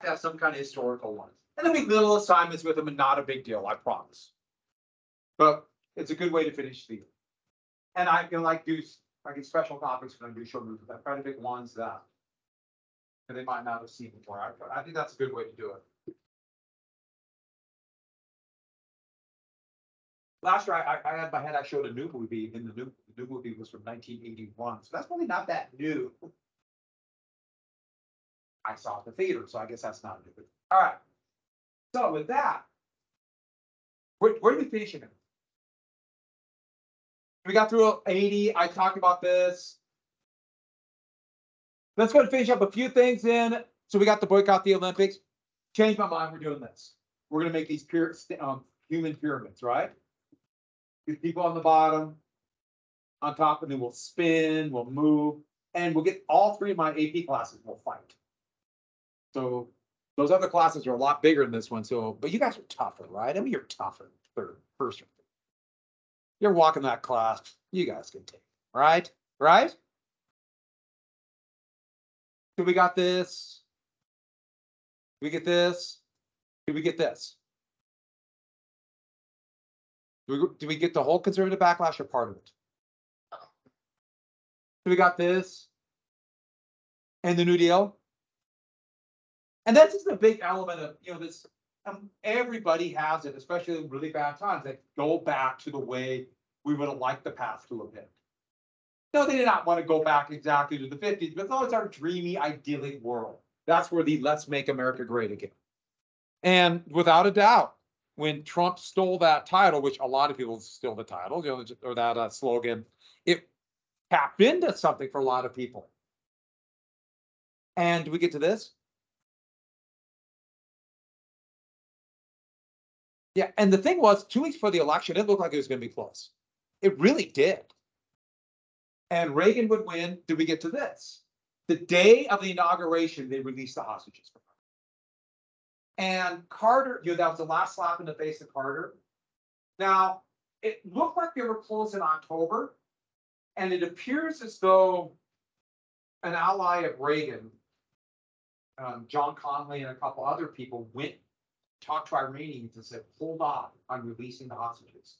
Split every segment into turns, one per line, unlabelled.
have some kind of historical ones. And then make little assignments with them and not a big deal, I promise. But it's a good way to finish the year. And I can like do like special topics when I do short movies. I try to pick ones that they might not have seen before. I think that's a good way to do it. Last year, I had my head, I showed a new movie, and the new movie was from 1981. So that's probably not that new. I saw it at the theater, so I guess that's not new. All right. So with that, where are we finishing it? We got through 80. I talked about this. Let's go and finish up a few things in. So we got to boycott the Olympics. Change my mind. We're doing this. We're going to make these human pyramids, right? Get people on the bottom, on top, and then we'll spin, we'll move, and we'll get all three of my AP classes will fight. So those other classes are a lot bigger than this one. So, but you guys are tougher, right? I mean, you're tougher. First, you're walking that class. You guys can take, right? Right? So we got this. We get this. Do we get this? Do we get the whole conservative backlash or part of it? So we got this and the New Deal. And that's just a big element of, this, everybody has it, especially in really bad times, that go back to the way we would have liked the path to have been. No, they did not want to go back exactly to the 50s, but it's our dreamy, idyllic world. That's where the let's make America great again. And without a doubt, when Trump stole that title, which a lot of people steal the title, or that slogan, it tapped into something for a lot of people. And do we get to this? Yeah, and the thing was, 2 weeks before the election, it looked like it was going to be close. It really did. And Reagan would win. Did we get to this? The day of the inauguration, they released the hostages. And Carter, that was the last slap in the face of Carter. Now, it looked like they were close in October, and it appears as though an ally of Reagan, John Connally and a couple other people, went talked to Iranians and said, hold on releasing the hostages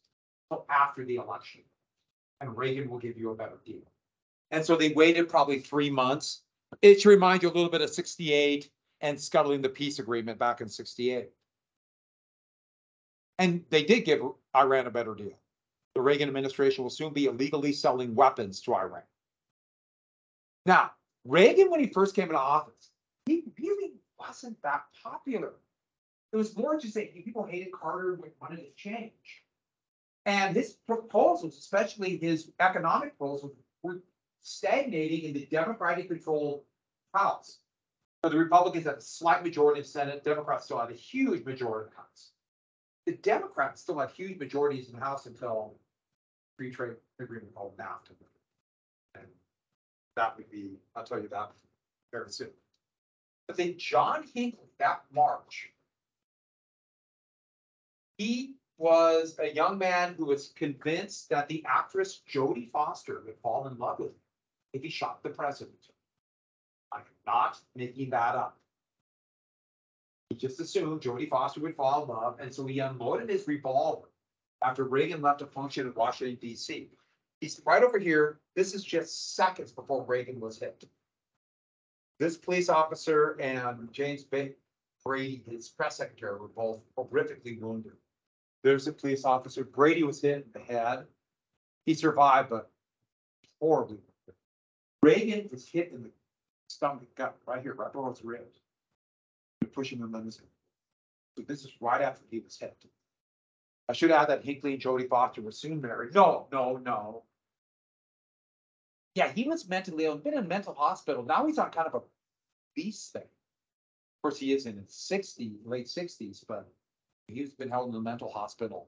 until after the election, and Reagan will give you a better deal. And so they waited probably 3 months. It should remind you a little bit of 68 and scuttling the peace agreement back in 68. And they did give Iran a better deal. The Reagan administration will soon be illegally selling weapons to Iran. Now, Reagan, when he first came into office, he really wasn't that popular. It was more just that people hated Carter and wanted to change. And his proposals, especially his economic proposals, were stagnating in the Democratic-controlled House. So the Republicans have a slight majority in the Senate. Democrats still have a huge majority in the House. The Democrats still have huge majorities in the House until free trade agreement called NAFTA. And that would be, I'll tell you that very soon. But then John Hinckley, that March, he was a young man who was convinced that the actress Jodie Foster would fall in love with him if he shot the president. I'm not making that up. He just assumed Jodie Foster would fall in love, and so he unloaded his revolver after Reagan left a function in Washington, D.C. He's right over here. This is just seconds before Reagan was hit. This police officer and James Brady, his press secretary, were both horrifically wounded. There's a police officer. Brady was hit in the head. He survived, but horribly wounded. Reagan was hit in the stomach, gut, right here, right below his ribs. They're pushing him in his head. So this is right after he was hit. I should add that Hinckley and Jodie Foster were soon married. No. Yeah, he was mentally ill, been in a mental hospital. Now he's on kind of a beast thing. Of course, he is in his 60s, late 60s, but he's been held in a mental hospital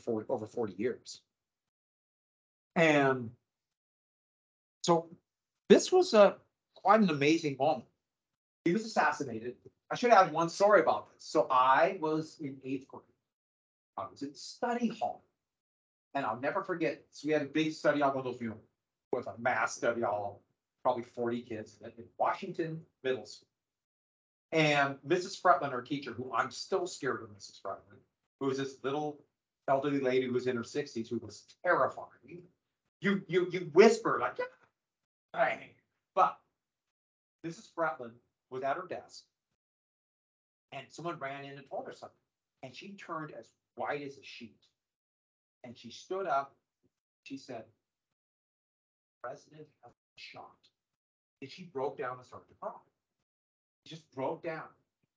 for over 40 years. And so this was quite an amazing moment. He was assassinated. I should add one story about this. So I was in 8th grade. I was in study hall. And I'll never forget. So we had a big study hall, one of those, with a mass study hall, probably 40 kids in Washington Middle School. And Mrs. Fretland, our teacher, who I'm still scared of Mrs. Fretland, who was this little elderly lady who was in her 60s, who was terrifying. You whisper like, yeah, but Mrs. Fretland was at her desk, and someone ran in and told her something, and she turned as white as a sheet, and she stood up. She said, "President has been shot," and she broke down and started to cry. She just broke down.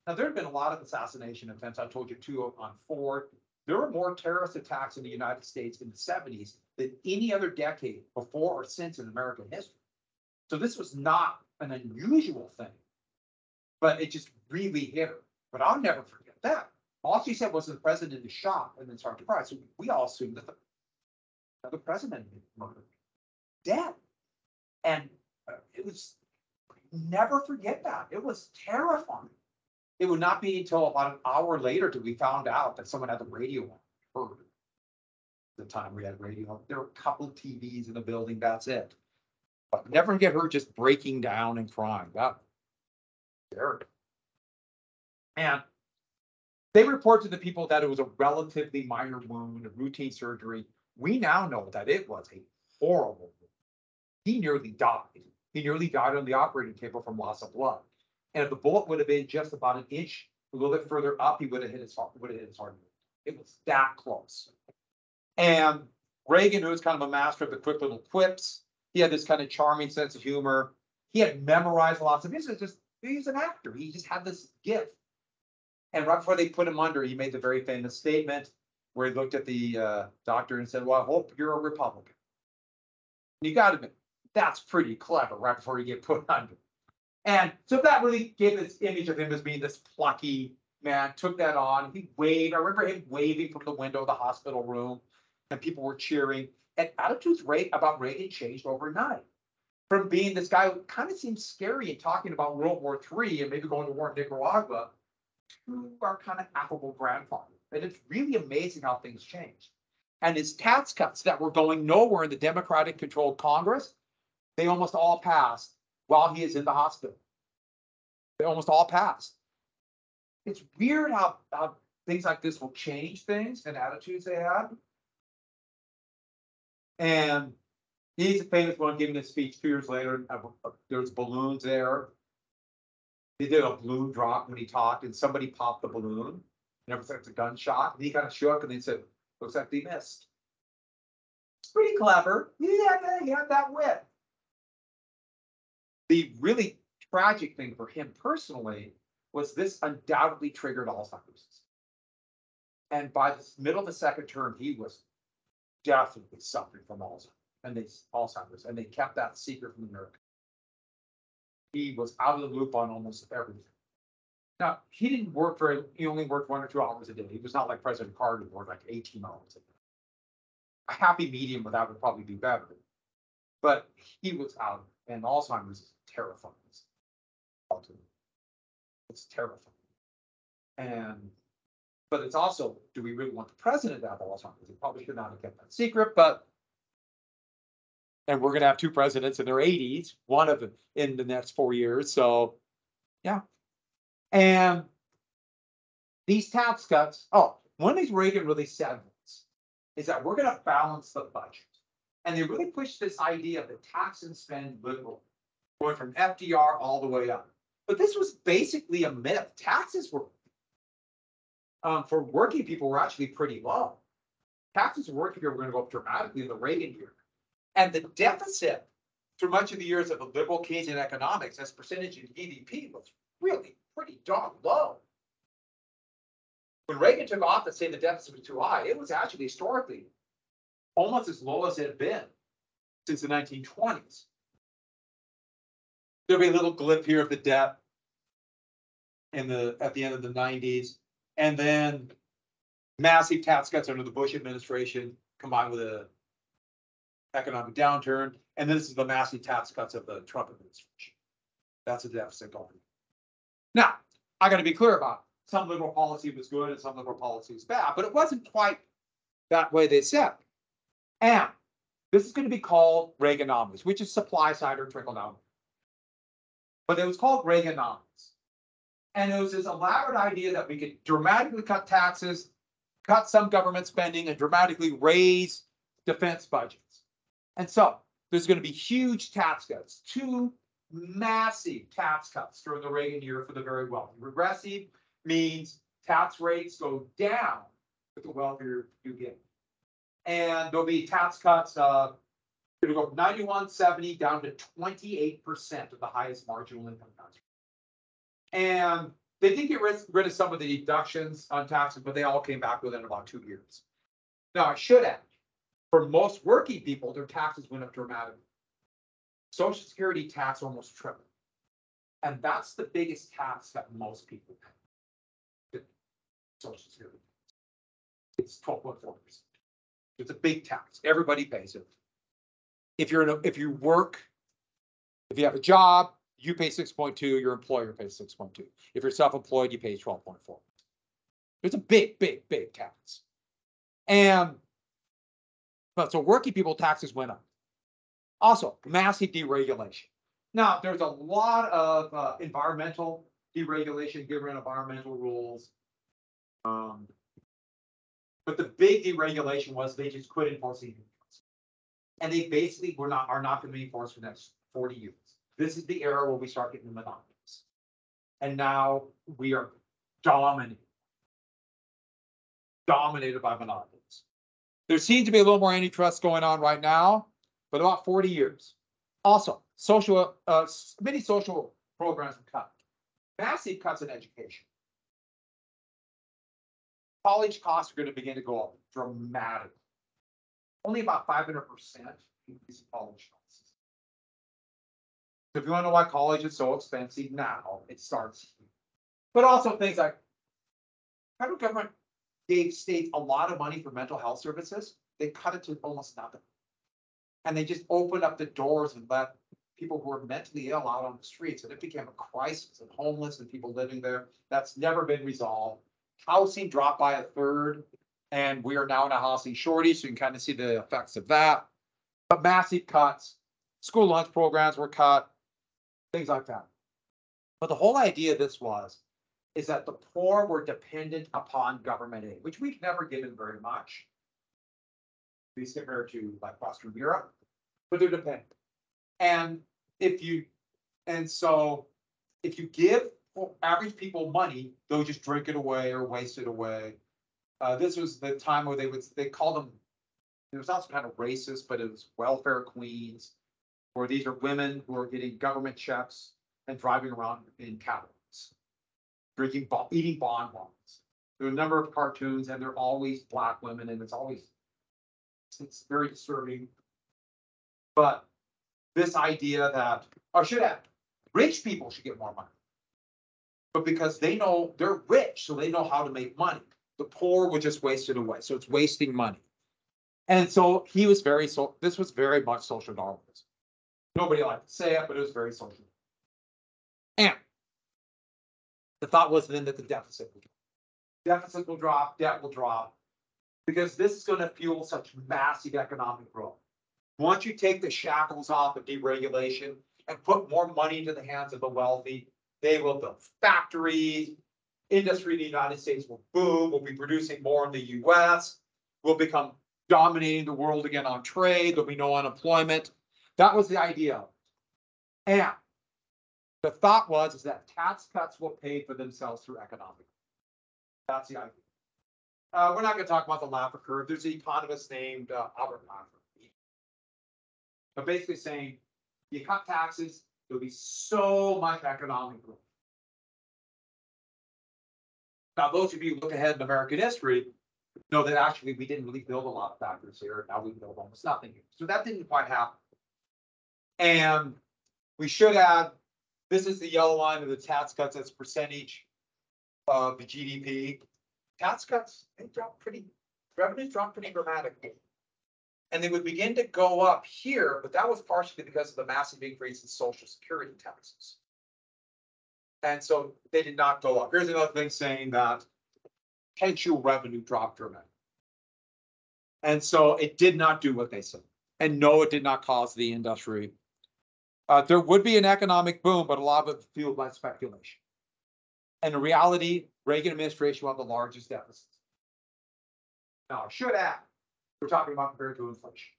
Now, there have been a lot of assassination attempts. I told you two on Ford. There were more terrorist attacks in the United States in the 70s than any other decade before or since in American history. So this was not an unusual thing, but it just really hit her. But I'll never forget that. All she said was the president is shot and then started to cry. So we all assumed that the president had been murdered, dead. And it was, never forget that. It was terrifying. It would not be until about an hour later that we found out that someone had the radio on. Heard the time we had radio. There were a couple of TVs in the building. That's it. But never get her just breaking down and crying. That scary. And they report to the people that it was a relatively minor wound, a routine surgery. We now know that it was a horrible wound. He nearly died. He nearly died on the operating table from loss of blood. And if the bullet would have been just about an inch, a little bit further up, he would have hit his heart. It was that close. And Reagan, who was kind of a master of the quick little quips, he had this kind of charming sense of humor. He had memorized lots of. He's an actor. He just had this gift. And right before they put him under, he made the very famous statement where he looked at the doctor and said, "Well, I hope you're a Republican." And you got to admit, that's pretty clever right before you get put under. And so that really gave this image of him as being this plucky man, took that on. He waved. I remember him waving from the window of the hospital room, and people were cheering. And attitudes about Reagan changed overnight. From being this guy who kind of seemed scary and talking about World War III and maybe going to war in Nicaragua, to our kind of affable grandfather. And it's really amazing how things changed. And his tax cuts that were going nowhere in the Democratic-controlled Congress, they almost all passed while he is in the hospital. They almost all passed. It's weird how things like this will change things and attitudes they have. And he's a famous one giving a speech 2 years later. There's balloons there. They did a balloon drop when he talked, and somebody popped the balloon. And it was like a gunshot. And he kind of shook, and they said, "Looks like they missed." It's pretty clever. He had that wit. The really tragic thing for him personally was this undoubtedly triggered Alzheimer's. And by the middle of the second term, he was definitely suffering from Alzheimer's, and they kept that secret from America. He was out of the loop on almost everything. Now, he didn't work he only worked 1 or 2 hours a day. He was not like President Carter, who worked like 18 hours a day. A happy medium with that would probably be better. But he was out, and Alzheimer's is terrifying. It's terrifying. But it's also, do we really want the president to have Alzheimer's? He probably should not have kept that secret, and we're going to have 2 presidents in their 80s, one of them in the next 4 years. So, yeah. And these tax cuts, one of these Reagan really said is that we're going to balance the budget. And they really pushed this idea of the tax and spend liberal, going from FDR all the way up. But this was basically a myth. Taxes were, for working people, were actually pretty low. Taxes for working people were going to go up dramatically in the Reagan year. And the deficit through much of the years of the liberal Keynesian economics as percentage of GDP was really pretty darn low. When Reagan took office, saying the deficit was too high, it was actually historically almost as low as it had been since the 1920s. There'll be a little glip here of the debt at the end of the 90s, and then massive tax cuts under the Bush administration combined with a economic downturn, and this is the massive tax cuts of the Trump administration. That's a deficit going. Now, I got to be clear about it. Some liberal policy was good and some liberal policy was bad, but it wasn't quite that way they said. And this is going to be called Reaganomics, which is supply side or trickle down. But it was called Reaganomics. And it was this elaborate idea that we could dramatically cut taxes, cut some government spending, and dramatically raise defense budgets. And so there's going to be huge tax cuts, two massive tax cuts during the Reagan year for the very wealthy. Regressive means tax rates go down with the wealthier you get. And there'll be tax cuts, it'll go from 91.70 down to 28% of the highest marginal income country. And they did get rid of some of the deductions on taxes, but they all came back within about 2 years. Now, I should add, for most working people, their taxes went up dramatically. Social Security tax almost tripled. And that's the biggest tax that most people pay. Social Security. It's 12.4%. It's a big tax. Everybody pays it. If you work, if you have a job, you pay 6.2, your employer pays 6.2. If you're self-employed, you pay 12.4. It's a big, big, big tax. But so working people taxes went up. Also, massive deregulation. Now, there's a lot of environmental deregulation, given environmental rules. But the big deregulation was they just quit enforcing it. And they basically are not going to be enforced for the next 40 years. This is the era where we start getting the monopolies. And now we are dominated by monopolies. There seems to be a little more antitrust going on right now, but about 40 years. Also, many social programs were cut. Massive cuts in education. College costs are going to begin to go up dramatically. Only about 500% increase in college costs. So if you want to know why college is so expensive now, it starts here. But also things like, federal government gave states a lot of money for mental health services. They cut it to almost nothing. And they just opened up the doors and let people who are mentally ill out on the streets. And it became a crisis and homeless and people living there. That's never been resolved. Housing dropped by 1/3. And we are now in a housing shortage, so you can kind of see the effects of that. But massive cuts, school lunch programs were cut, things like that. But the whole idea of this is that the poor were dependent upon government aid, which we've never given very much, at least compared to like Western Europe, but they're dependent. And if you give average people money, they'll just drink it away or waste it away. This was the time where they called them, it was also kind of racist, but it was welfare queens, where these are women who are getting government checks and driving around in Cadillacs, eating bonbons. There are a number of cartoons, and they're always Black women, and it's very disturbing. But this idea that, rich people should get more money, but because they know they're rich, so they know how to make money. The poor would just waste it away. So it's wasting money. And so this was very much social Darwinism. Nobody liked to say it, but it was very social. And the thought was then that the deficit will drop, debt will drop, because this is going to fuel such massive economic growth. Once you take the shackles off of deregulation and put more money into the hands of the wealthy, they will build factories. Industry in the United States will boom. We'll be producing more in the US. We'll become dominating the world again on trade. There'll be no unemployment. That was the idea. And the thought is that tax cuts will pay for themselves through economic. That's the idea. We're not going to talk about the Laffer curve. There's an economist named Albert Laffer. But basically saying, you cut taxes, there'll be so much economic growth. Now, those of you who look ahead in American history know that actually we didn't really build a lot of factories here. Now we build almost nothing here. So that didn't quite happen. And we should add, this is the yellow line of the tax cuts as percentage of the GDP. Tax cuts, revenues dropped pretty dramatically. And they would begin to go up here, but that was partially because of the massive increase in Social Security taxes. And so they did not go up. Here's another thing saying that potential revenue dropped dramatically. And so it did not do what they said. And no, it did not cause the industry. There would be an economic boom, but a lot of it fueled by speculation. And in reality, Reagan administration will have the largest deficits. Now, I should add, we're talking about compared to inflation.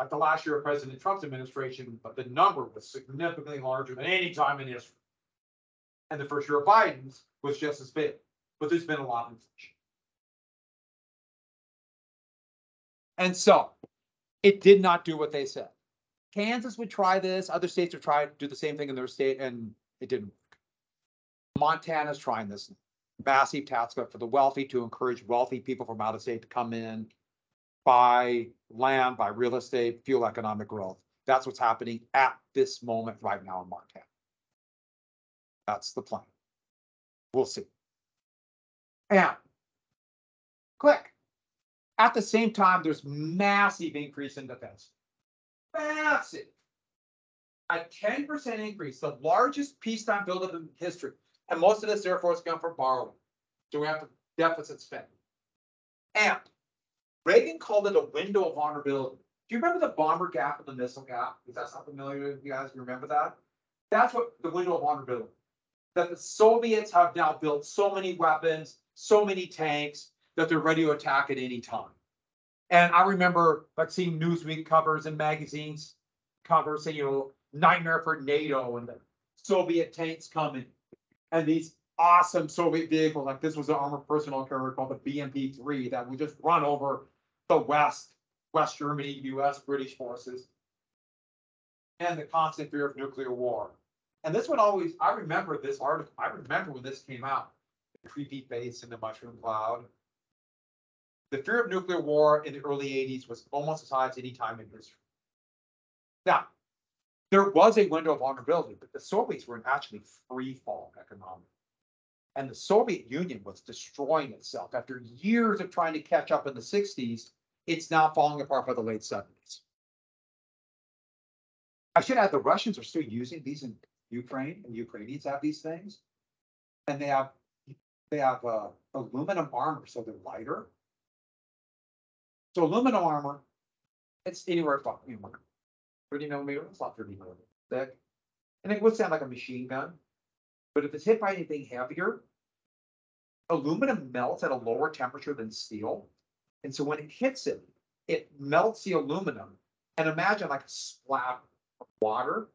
Like the last year of President Trump's administration, but the number was significantly larger than any time in history. And the first year of Biden's was just as big, but there's been a lot of inflation. And so it did not do what they said. Kansas would try this, other states would try to do the same thing in their state, and it didn't work. Montana's trying this massive tax cut for the wealthy to encourage wealthy people from out of state to come in, buy land, buy real estate, fuel economic growth. That's what's happening at this moment right now in Montana. That's the plan. We'll see. And click. At the same time, there's massive increase in defense. Massive. A 10% increase, the largest peacetime buildup in history. And most of this, therefore, has come from borrowing. So we have to deficit spending. And Reagan called it a window of vulnerability. Do you remember the bomber gap and the missile gap? Is that not familiar with you guys? You remember that? That's what the window of vulnerability. That the Soviets have now built so many weapons, so many tanks, that they're ready to attack at any time. And I remember like seeing Newsweek covers and magazines covers saying, you know, nightmare for NATO and the Soviet tanks coming. And these awesome Soviet vehicles, like this was an armored personnel carrier called the BMP-3 that would just run over the West Germany, US, British forces. And the constant fear of nuclear war. And this would always, I remember this article, I remember when this came out, the creepy face in the mushroom cloud. The fear of nuclear war in the early 80s was almost as high as any time in history. Now, there was a window of vulnerability, but the Soviets were in actually free fall economically. And the Soviet Union was destroying itself. After years of trying to catch up in the 60s, it's now falling apart by the late 70s. I should add, the Russians are still using these in Ukraine, and Ukrainians have these things. And they have aluminum armor, so they're lighter. So aluminum armor, it's anywhere from 30 millimeter, it's not 30 millimeter thick. And it would sound like a machine gun. But if it's hit by anything heavier, aluminum melts at a lower temperature than steel. And so when it hits it, it melts the aluminum. And imagine like a splat of water.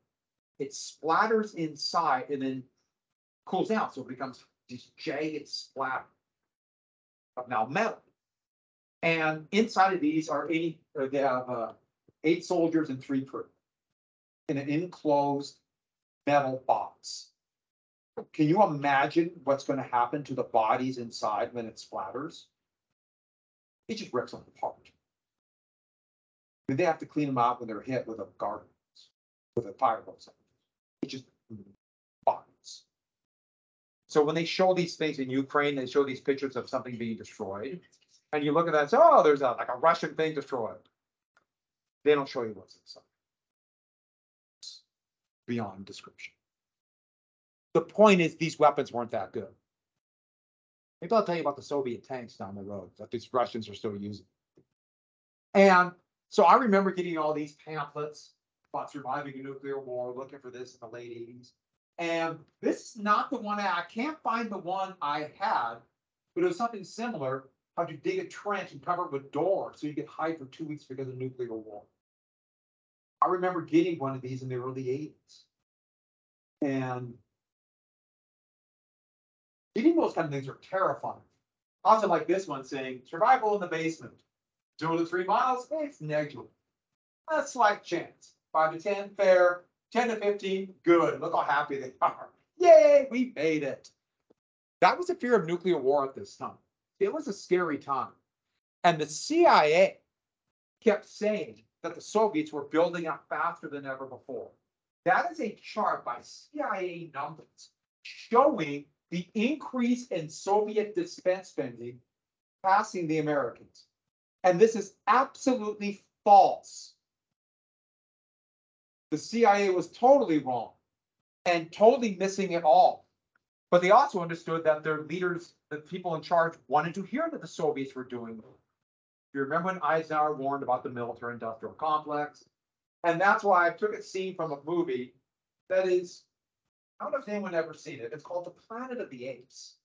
It splatters inside and then cools down. So it becomes this jagged splat of now metal. And inside of these are they have 8 soldiers and 3 crew in an enclosed metal box. Can you imagine what's going to happen to the bodies inside when it splatters? It just rips them apart. They have to clean them out when they're hit with a garden hose, with a fire hose. It just bodies. So when they show these things in Ukraine, they show these pictures of something being destroyed. And you look at that and say, oh, there's like a Russian thing destroyed. They don't show you what's inside. It's beyond description. The point is, these weapons weren't that good. Maybe I'll tell you about the Soviet tanks down the road that these Russians are still using. And so I remember getting all these pamphlets about surviving a nuclear war, looking for this in the late 80s. And this is not the one, I can't find the one I had, but it was something similar. How to dig a trench and cover it with doors so you could hide for 2 weeks because of nuclear war. I remember getting one of these in the early 80s. And getting those kind of things are terrifying. Also like this one saying, survival in the basement. 0 to 3 miles, it's negligible. A slight chance. 5 to 10, fair. 10 to 15, good. Look how happy they are. Yay, we made it. That was the fear of nuclear war at this time. It was a scary time. And the CIA kept saying that the Soviets were building up faster than ever before. That is a chart by CIA numbers showing the increase in Soviet defense spending passing the Americans. And this is absolutely false. The CIA was totally wrong and totally missing it all. But they also understood that their leaders, the people in charge, wanted to hear that the Soviets were doing it. You remember when Eisenhower warned about the military-industrial complex? And that's why I took a scene from a movie that is I don't know if anyone ever seen it. It's called the Planet of the Apes.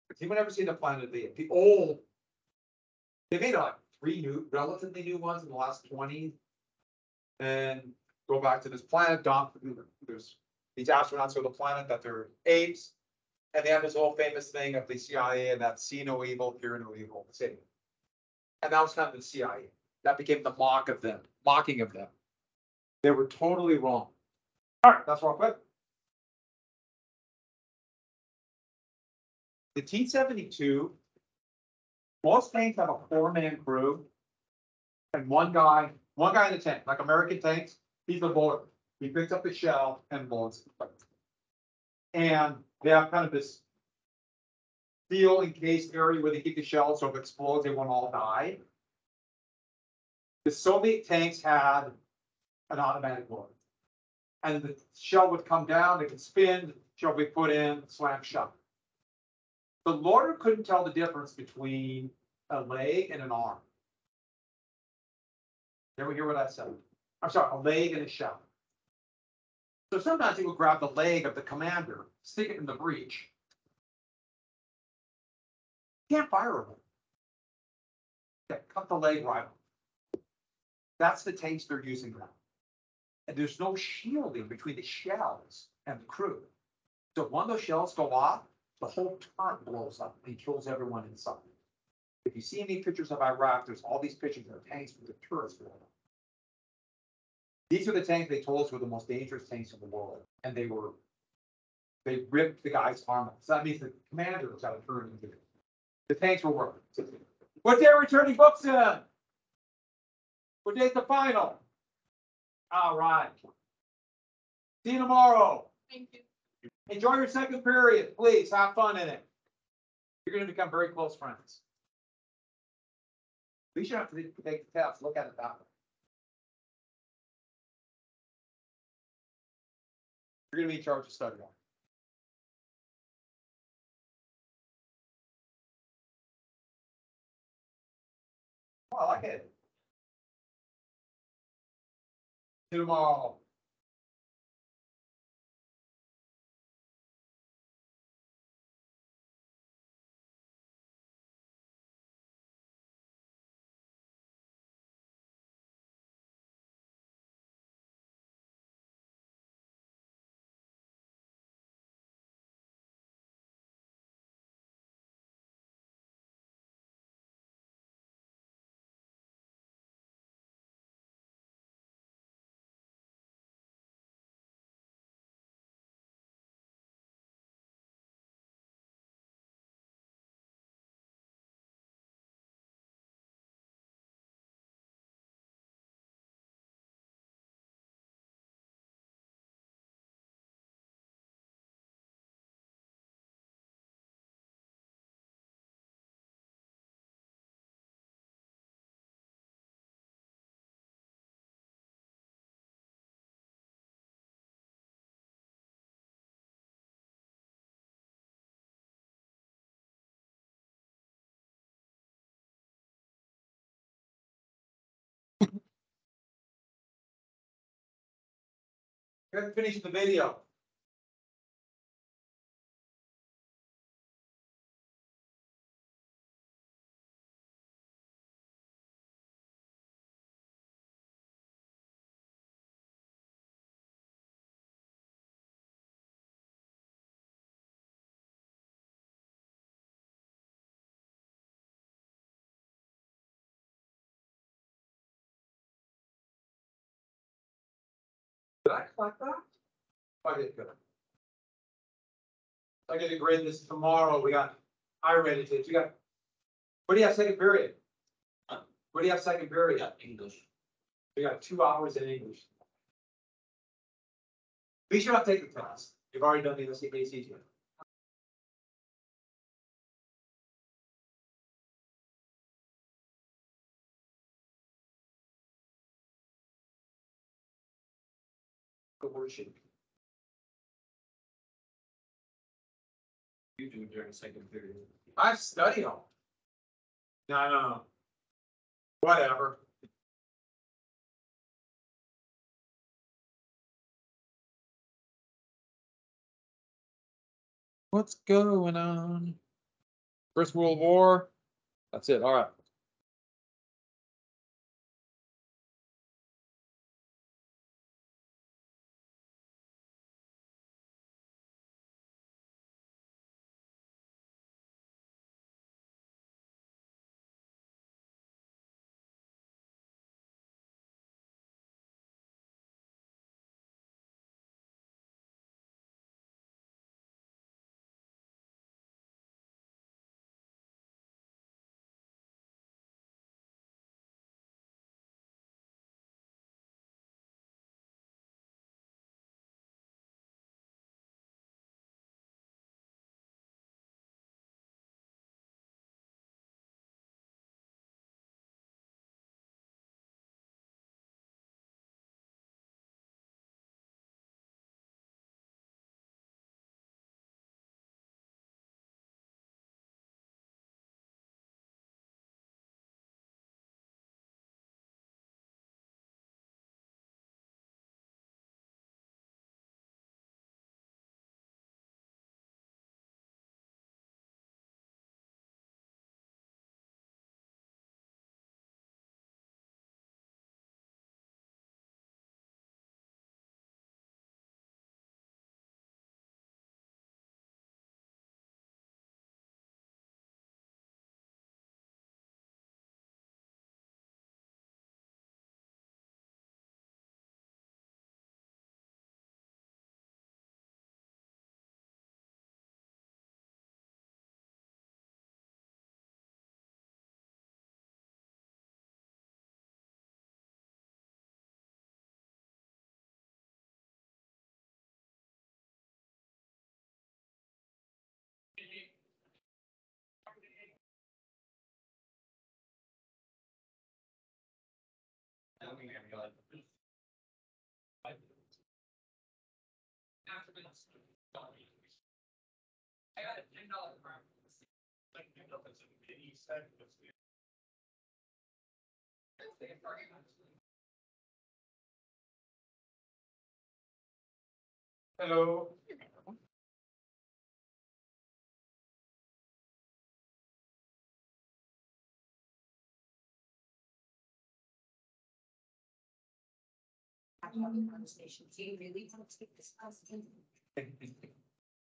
Has anyone ever seen the Planet of the Apes? The old. They made like 3 new, relatively new ones in the last 20. And go back to this planet. There's these astronauts go to the planet that they're apes. And they have this whole famous thing of the CIA and that see no evil, hear no evil city. And that was kind of the CIA. That became the mocking of them. They were totally wrong. All right, that's real quick. The T-72, most tanks have a 4-man crew and one guy in the tank, like American tanks, he's the loader. He picks up the shell and loads it. And they have kind of this steel encased area where they keep the shell, so if it explodes, they won't all die. The Soviet tanks had an automatic loader. And the shell would come down, it could spin, the shell would be put in, slam shut. The loader couldn't tell the difference between a leg and an arm. You ever hear what I said? I'm sorry, a leg and a shell. So sometimes he would grab the leg of the commander, stick it in the breech. Can't fire him. Okay, cut the leg right off. That's the tanks they're using now. And there's no shielding between the shells and the crew. So if one of those shells go off, the whole turret blows up and kills everyone inside. If you see any pictures of Iraq, there's all these pictures of tanks with the turrets blowing up. These are the tanks they told us were the most dangerous tanks in the world. And they ripped the guy's arm off. So that means the commander was out of turn into it. The tanks were working. What day are returning books in? What day's the final? All right. See you tomorrow.
Thank you.
Enjoy your second period. Please have fun in it. You're going to become very close friends. We should have to take the test. Look at it that way. You're going to be in charge of study on. Oh, I like it. See you tomorrow. Good, finish the video. Did I collect that? I did good. I get to grade this tomorrow. I read it. You got, what do you have second period? What do you have second period?
English.
We got 2 hours in English. Be sure to take the test. You've already done the ACT. Good worksheet.
You do during second period.
I've studied them. No. Whatever.
What's going on? First World War. That's it. All right.
Hello.
Conversations. Do you really want to take this question?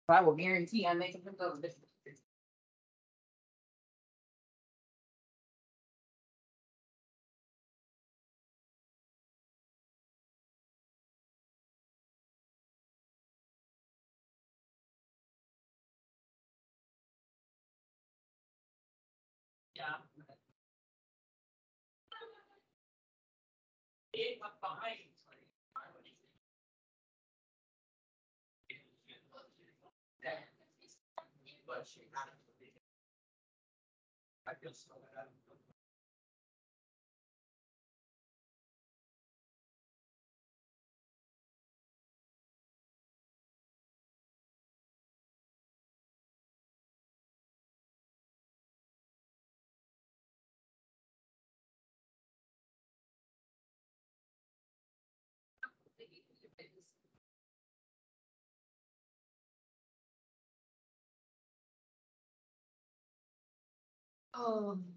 I will guarantee I'm making them go different. Yeah. It went behind. I feel so bad. Oh.